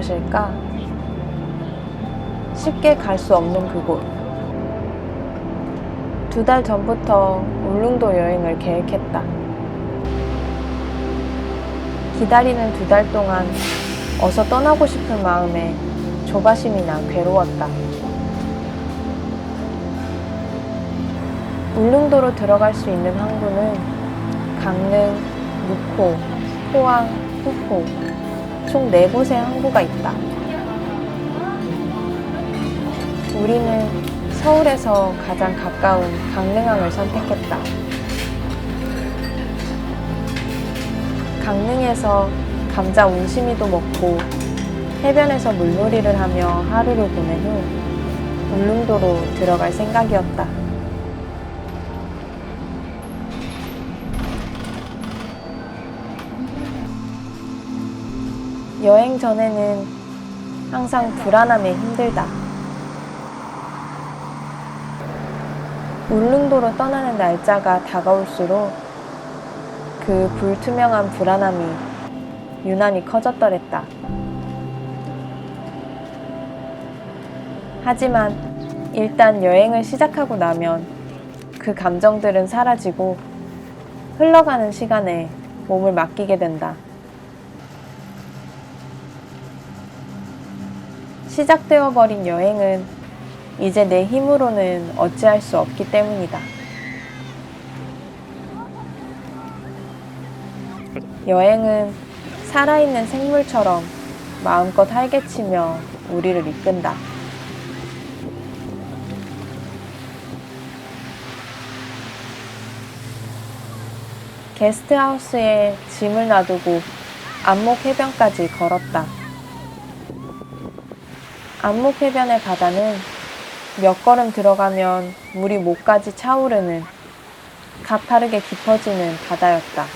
무엇일까? 쉽게 갈 수 없는 그곳. 2달 전부터 울릉도 여행을 계획했다. 기다리는 2달 동안 어서 떠나고 싶은 마음에 조바심이나 괴로웠다. 울릉도로 들어갈 수 있는 항구는 강릉, 묵호, 포항, 후포 총 4곳의 항구가 있다. 우리는 서울에서 가장 가까운 강릉항을 선택했다. 강릉에서 감자 온심이도 먹고 해변에서 물놀이를 하며 하루를 보낸 후 울릉도로 들어갈 생각이었다. 여행 전에는 항상 불안함에 힘들다. 울릉도로 떠나는 날짜가 다가올수록 그 불투명한 불안함이 유난히 커졌더랬다. 하지만 일단 여행을 시작하고 나면 그 감정들은 사라지고 흘러가는 시간에 몸을 맡기게 된다. 시작되어 버린 여행은 이제 내 힘으로는 어찌할 수 없기 때문이다. 여행은 살아있는 생물처럼 마음껏 활개치며 우리를 이끈다. 게스트하우스에 짐을 놔두고 안목해변까지 걸었다. 안목해변의 바다는 몇 걸음 들어가면 물이 목까지 차오르는 가파르게 깊어지는 바다였다.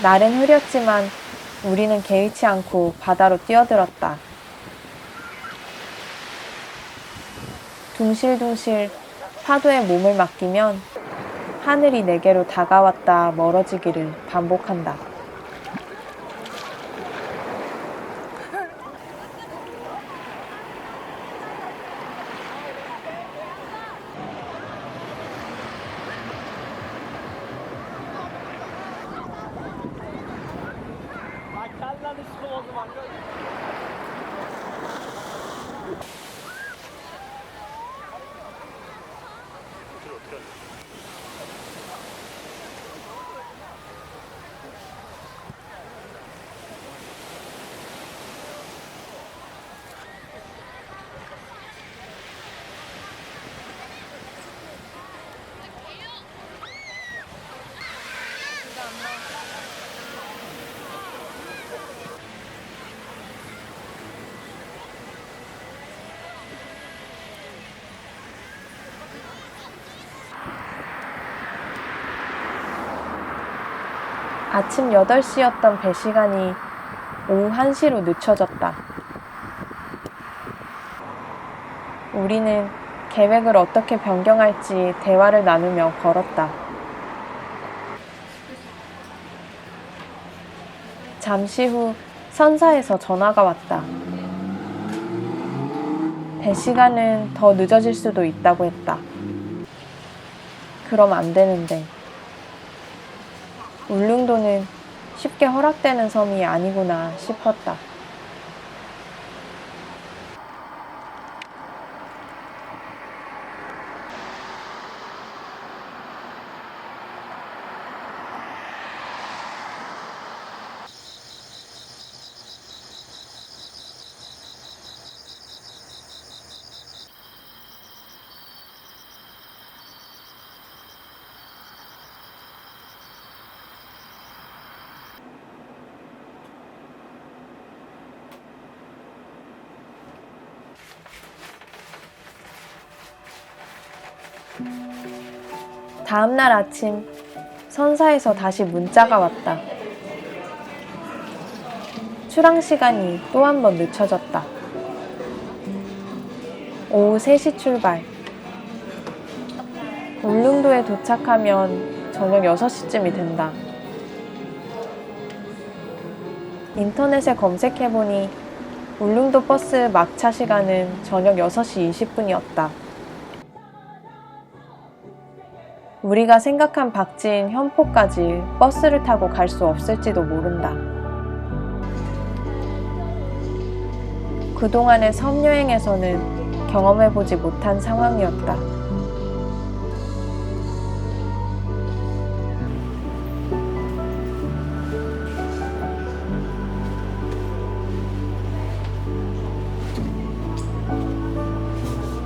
날은 흐렸지만 우리는 개의치 않고 바다로 뛰어들었다. 둥실둥실 파도에 몸을 맡기면 하늘이 내게로 다가왔다 멀어지기를 반복한다. 아침 8시였던 배 시간이 오후 1시로 늦춰졌다. 우리는 계획을 어떻게 변경할지 대화를 나누며 걸었다. 잠시 후 선사에서 전화가 왔다. 배 시간은 더 늦어질 수도 있다고 했다. 그럼 안 되는데. 울릉도는 쉽게 허락되는 섬이 아니구나 싶었다. 다음날 아침 선사에서 다시 문자가 왔다. 출항 시간이 또 한 번 늦춰졌다. 오후 3시 출발. 울릉도에 도착하면 저녁 6시쯤이 된다. 인터넷에 검색해보니 울릉도 버스 막차 시간은 저녁 6시 20분이었다. 우리가 생각한 박지인 현포까지 버스를 타고 갈 수 없을지도 모른다. 그동안의 섬 여행에서는 경험해보지 못한 상황이었다.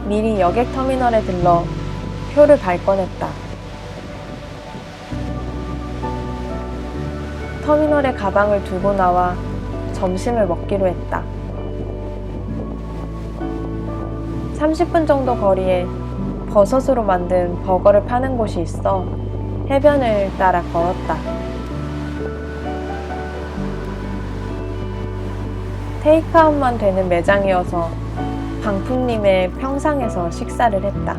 미리 여객터미널에 들러 표를 발권했다. 터미널에 가방을 두고 나와 점심을 먹기로 했다. 30분 정도 거리에 버섯으로 만든 버거를 파는 곳이 있어 해변을 따라 걸었다. 테이크아웃만 되는 매장이어서 방풍님의 평상에서 식사를 했다.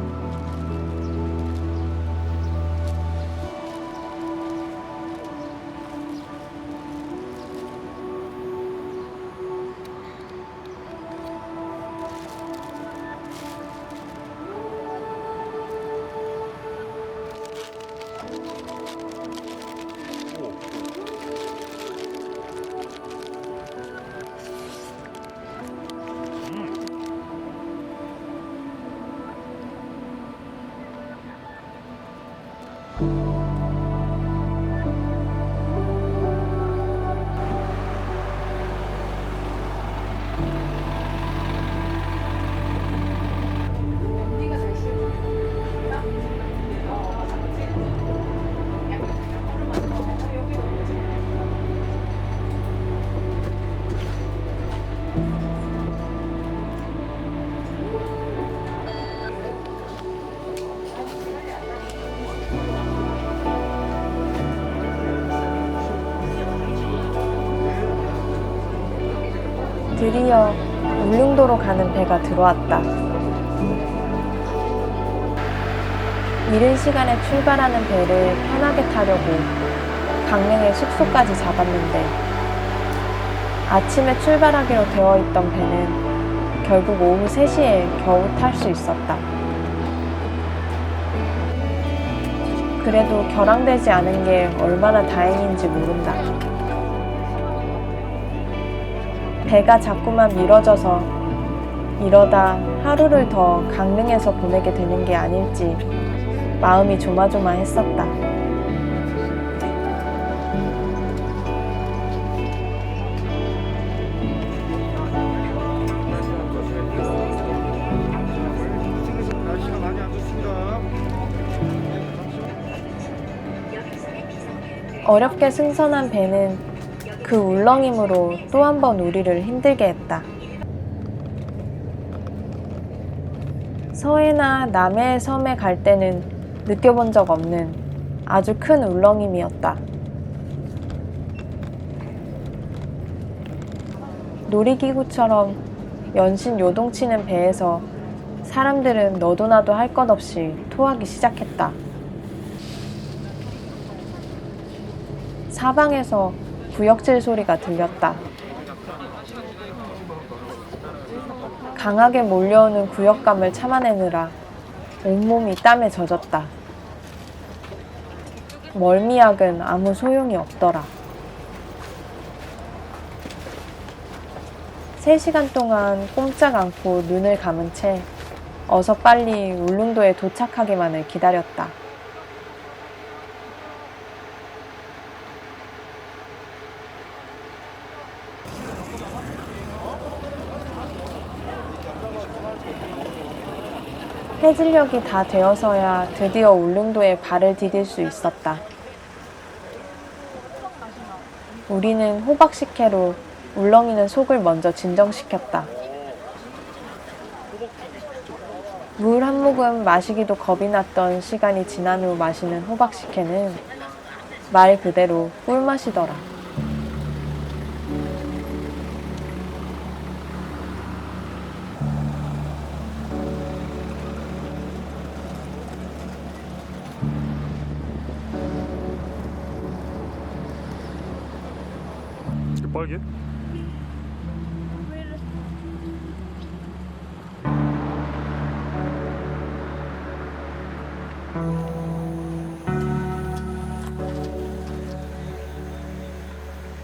드디어 울릉도로 가는 배가 들어왔다. 이른 시간에 출발하는 배를 편하게 타려고 강릉의 숙소까지 잡았는데 아침에 출발하기로 되어 있던 배는 결국 오후 3시에 겨우 탈 수 있었다. 그래도 결항되지 않은 게 얼마나 다행인지 모른다. 배가 자꾸만 미뤄져서 이러다 하루를 더 강릉에서 보내게 되는 게 아닐지 마음이 조마조마했었다. 날씨가 많이 안 좋습니다. 어렵게 승선한 배는 그 울렁임으로 또 한 번 우리를 힘들게 했다. 서해나 남해의 섬에 갈 때는 느껴본 적 없는 아주 큰 울렁임이었다. 놀이기구처럼 연신 요동치는 배에서 사람들은 너도 나도 할 것 없이 토하기 시작했다. 사방에서 구역질 소리가 들렸다. 강하게 몰려오는 구역감을 참아내느라 온몸이 땀에 젖었다. 멀미약은 아무 소용이 없더라. 3시간 동안 꼼짝 않고 눈을 감은 채 어서 빨리 울릉도에 도착하기만을 기다렸다. 해질녘이 다 되어서야 드디어 울릉도에 발을 디딜 수 있었다. 우리는 호박식혜로 울렁이는 속을 먼저 진정시켰다. 물 한 모금 마시기도 겁이 났던 시간이 지난 후 마시는 호박식혜는 말 그대로 꿀맛이더라. 빨개?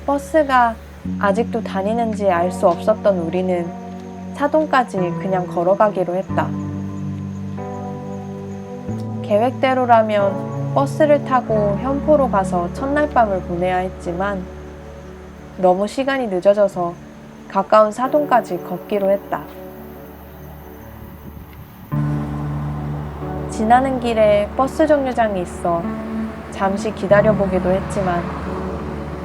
버스가 아직도 다니는지 알 수 없었던 우리는 사동까지 그냥 걸어가기로 했다. 계획대로라면 버스를 타고 현포로 가서 첫날 밤을 보내야 했지만 너무 시간이 늦어져서 가까운 사동까지 걷기로 했다. 지나는 길에 버스 정류장이 있어 잠시 기다려보기도 했지만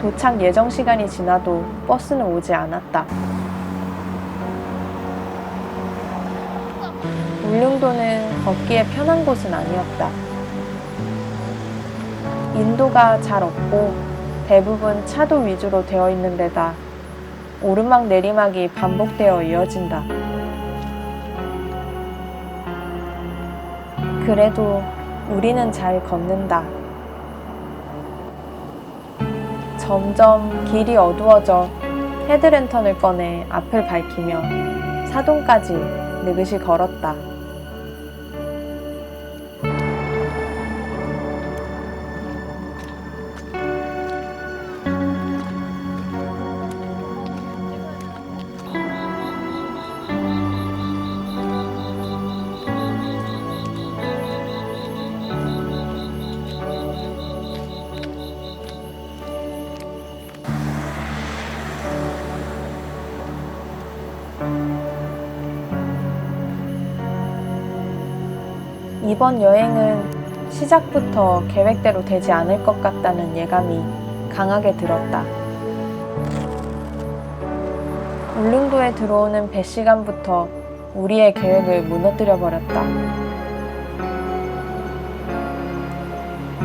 도착 예정 시간이 지나도 버스는 오지 않았다. 울릉도는 걷기에 편한 곳은 아니었다. 인도가 잘 없고 대부분 차도 위주로 되어 있는 데다 오르막 내리막이 반복되어 이어진다. 그래도 우리는 잘 걷는다. 점점 길이 어두워져 헤드랜턴을 꺼내 앞을 밝히며 사동까지 느긋이 걸었다. 이번 여행은 시작부터 계획대로 되지 않을 것 같다는 예감이 강하게 들었다. 울릉도에 들어오는 배 시간부터 우리의 계획을 무너뜨려 버렸다.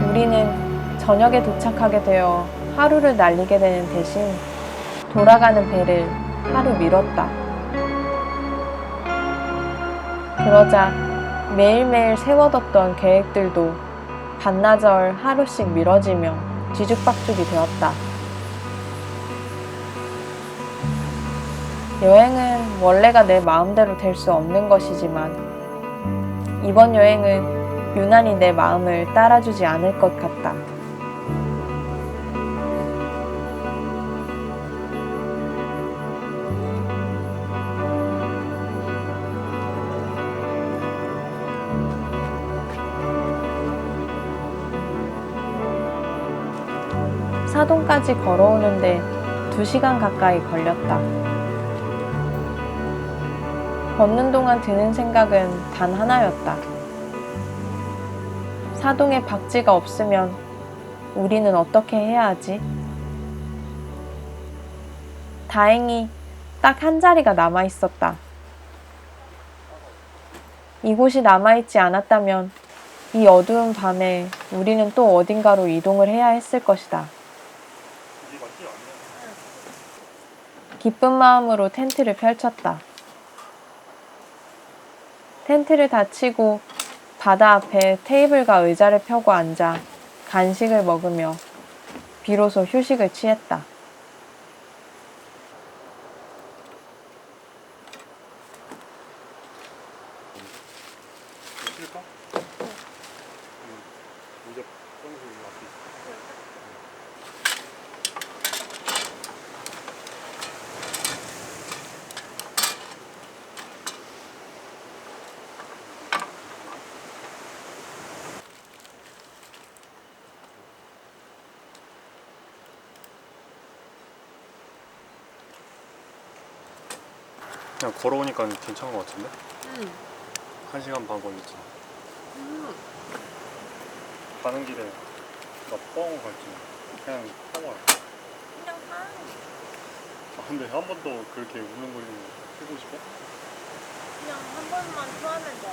우리는 저녁에 도착하게 되어 하루를 날리게 되는 대신 돌아가는 배를 하루 미뤘다. 그러자 매일매일 세워뒀던 계획들도 반나절 하루씩 미뤄지며 뒤죽박죽이 되었다. 여행은 원래가 내 마음대로 될 수 없는 것이지만 이번 여행은 유난히 내 마음을 따라주지 않을 것 같다. 사동까지 걸어오는데 2시간 가까이 걸렸다. 걷는 동안 드는 생각은 단 하나였다. 사동에 박쥐가 없으면 우리는 어떻게 해야 하지? 다행히 딱 한 자리가 남아 있었다. 이곳이 남아있지 않았다면 이 어두운 밤에 우리는 또 어딘가로 이동을 해야 했을 것이다. 기쁜 마음으로 텐트를 펼쳤다. 텐트를 다 치고 바다 앞에 테이블과 의자를 펴고 앉아 간식을 먹으며 비로소 휴식을 취했다. 칠까? 이제 평소에 앞에 있어. 그냥 걸어오니까 괜찮은 것 같은데? 1시간 반 걸렸지. 가는 길에 나 포항 갈지 그냥 타고 갈게. 그냥 가. 아, 근데 한 번도 그렇게 울릉거리는 거 해보고 싶어? 그냥 한 번만 토하면 돼.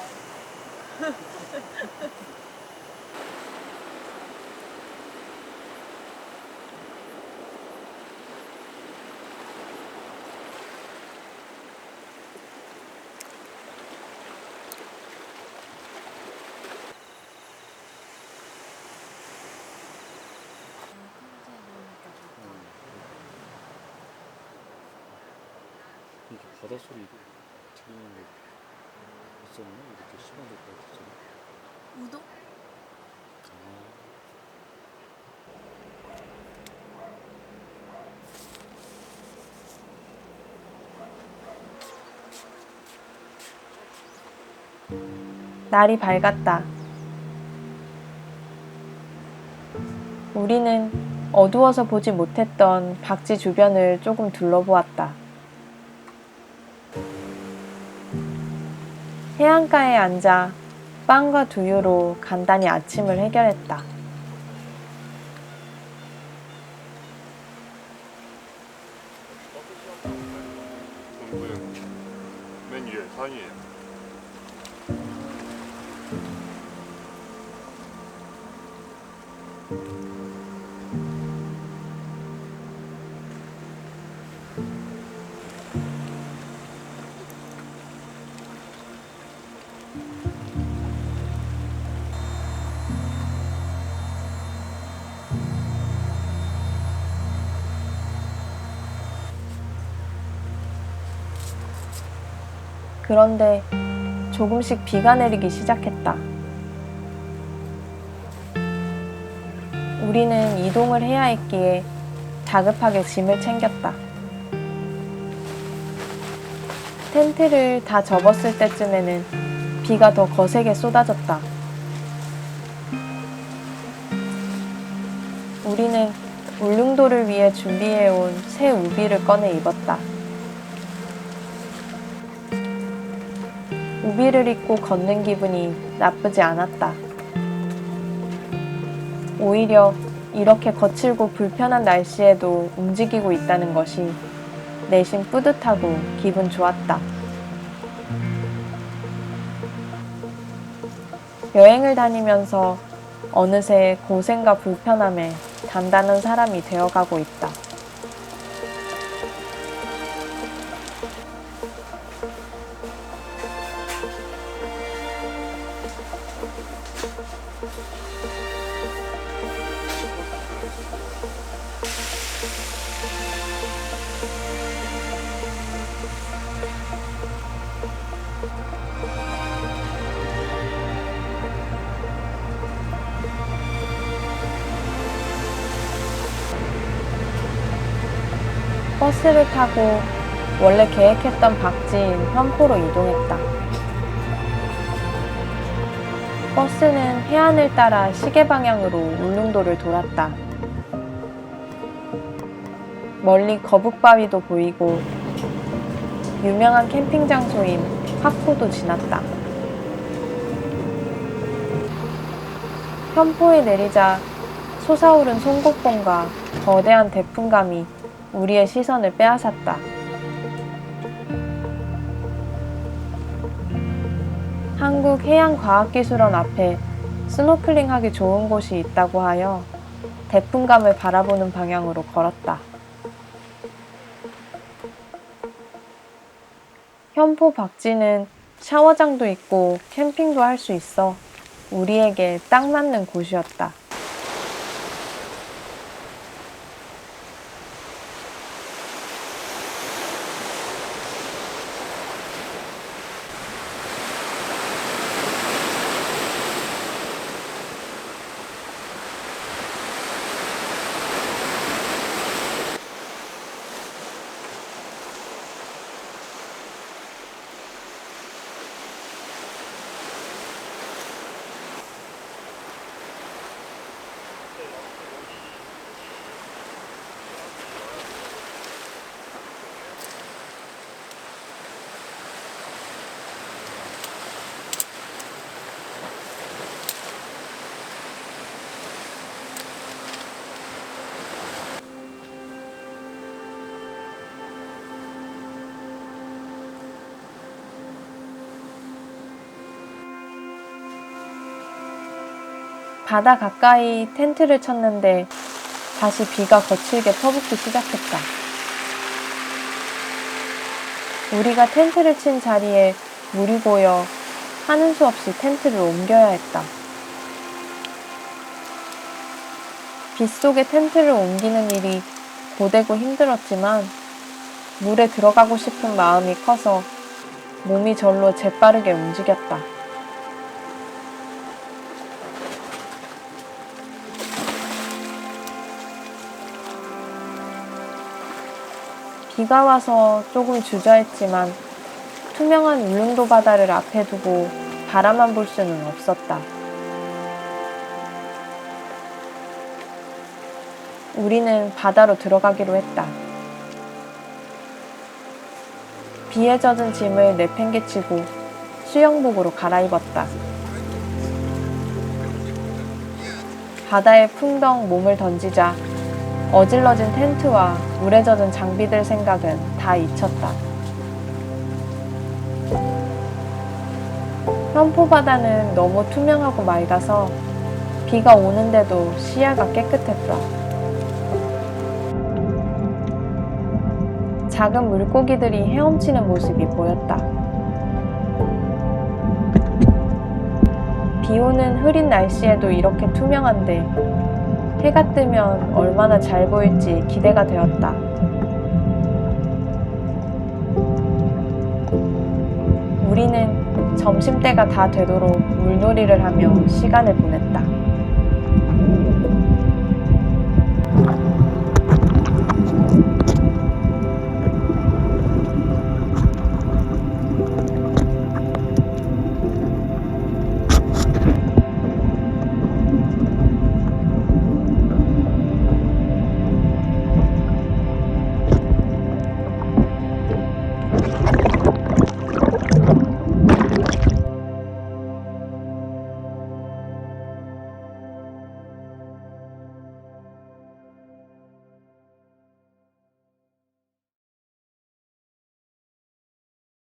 이게 바닷소리 들리는 게 있었나? 이렇게 시간 될 것 같았잖아. 우동? 날이 밝았다. 우리는 어두워서 보지 못했던 박지 주변을 조금 둘러보았다. 해안가에 앉아 빵과 두유로 간단히 아침을 해결했다. 동부형 맨 위에 상위에. 그런데 조금씩 비가 내리기 시작했다. 우리는 이동을 해야 했기에 다급하게 짐을 챙겼다. 텐트를 다 접었을 때쯤에는 비가 더 거세게 쏟아졌다. 우리는 울릉도를 위해 준비해온 새 우비를 꺼내 입었다. 우비를 입고 걷는 기분이 나쁘지 않았다. 오히려 이렇게 거칠고 불편한 날씨에도 움직이고 있다는 것이 내심 뿌듯하고 기분 좋았다. 여행을 다니면서 어느새 고생과 불편함에 단단한 사람이 되어가고 있다. 버스를 타고 원래 계획했던 박지인 현포로 이동했다. 버스는 해안을 따라 시계 방향으로 울릉도를 돌았다. 멀리 거북바위도 보이고 유명한 캠핑 장소인 화포도 지났다. 현포에 내리자 솟아오른 송곳봉과 거대한 대풍감이 우리의 시선을 빼앗았다. 한국해양과학기술원 앞에 스노클링하기 좋은 곳이 있다고 하여 대풍감을 바라보는 방향으로 걸었다. 현포 박지는 샤워장도 있고 캠핑도 할 수 있어 우리에게 딱 맞는 곳이었다. 바다 가까이 텐트를 쳤는데 다시 비가 거칠게 퍼붓기 시작했다. 우리가 텐트를 친 자리에 물이 고여 하는 수 없이 텐트를 옮겨야 했다. 빗속에 텐트를 옮기는 일이 고되고 힘들었지만 물에 들어가고 싶은 마음이 커서 몸이 절로 재빠르게 움직였다. 비가 와서 조금 주저했지만 투명한 울릉도 바다를 앞에 두고 바라만 볼 수는 없었다. 우리는 바다로 들어가기로 했다. 비에 젖은 짐을 내팽개치고 수영복으로 갈아입었다. 바다에 풍덩 몸을 던지자 어질러진 텐트와 물에 젖은 장비들 생각은 다 잊혔다. 현포바다는 너무 투명하고 맑아서 비가 오는데도 시야가 깨끗했다. 작은 물고기들이 헤엄치는 모습이 보였다. 비 오는 흐린 날씨에도 이렇게 투명한데 해가 뜨면 얼마나 잘 보일지 기대가 되었다. 우리는 점심때가 다 되도록 물놀이를 하며 시간을 보냈다.